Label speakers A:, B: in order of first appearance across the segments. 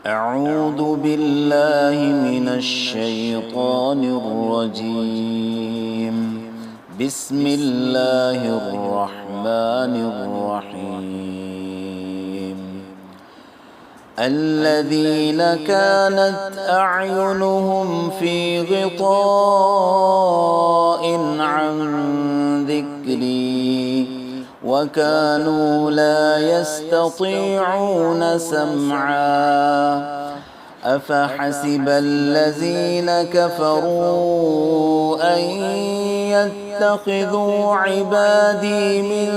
A: أعوذ بالله من الشيطان الرجيم. بسم الله الرحمن الرحيم. الذين كانت أعينهم في غطاء عن ذكري وكانوا لا يستطيعون سمعا أفحسب الذين كفروا أن يتخذوا عبادي من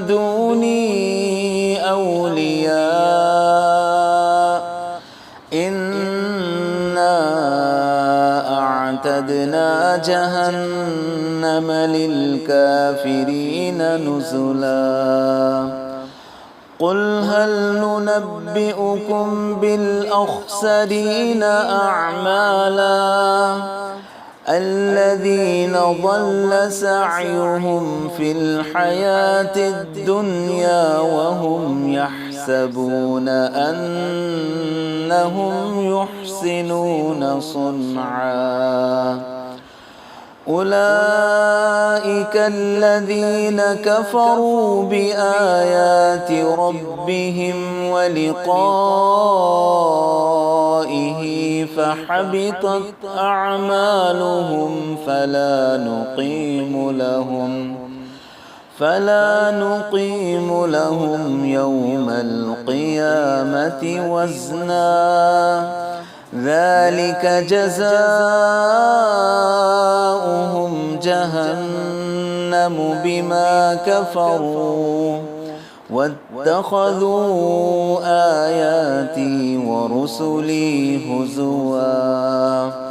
A: دوني أولياء إنا أعتدنا جهنم للكافرين نزلا قل هل ننبئكم بالأخسرين أعمالا الذين ضل سعيهم في الحياة الدنيا وهم يحسبون أنهم يحسنون صنعا أولئك الذين كفروا بآيات ربهم ولقائه فحبطت أعمالهم فلا نقيم لهم يوم القيامة وزنا ذلك جزاؤهم جهنم بما كفروا واتخذوا آياتي ورسلي هزوا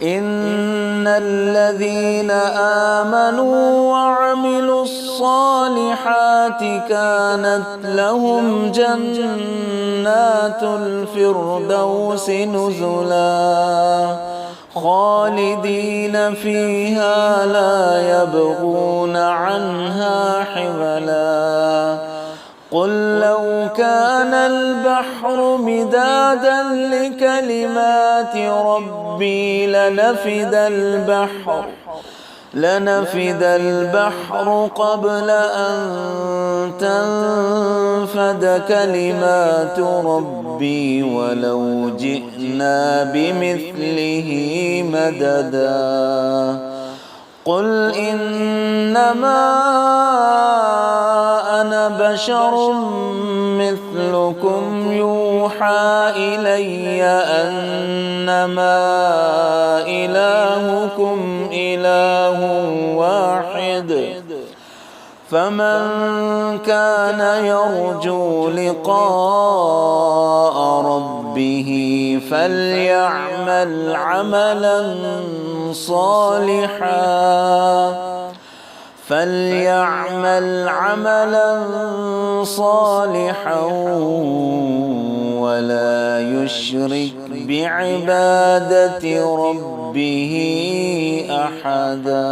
A: إن الذين آمنوا وعملوا الصالحات كانت لهم جنات الفردوس نزلا خالدين فيها لا يبغون عنها حولا قل لو كان البحر مدادا لكلمات ربي لنفد البحر قبل أن تنفد كلمات ربي ولو جئنا بمثله مددا قل إنما أنا بشر مثلكم يوحى إلي أنما إلهكم إله واحد فمن كان يرجو لقاء ربه فليعمل عملا صالحا ولا يشرك بعبادة ربه أحدا.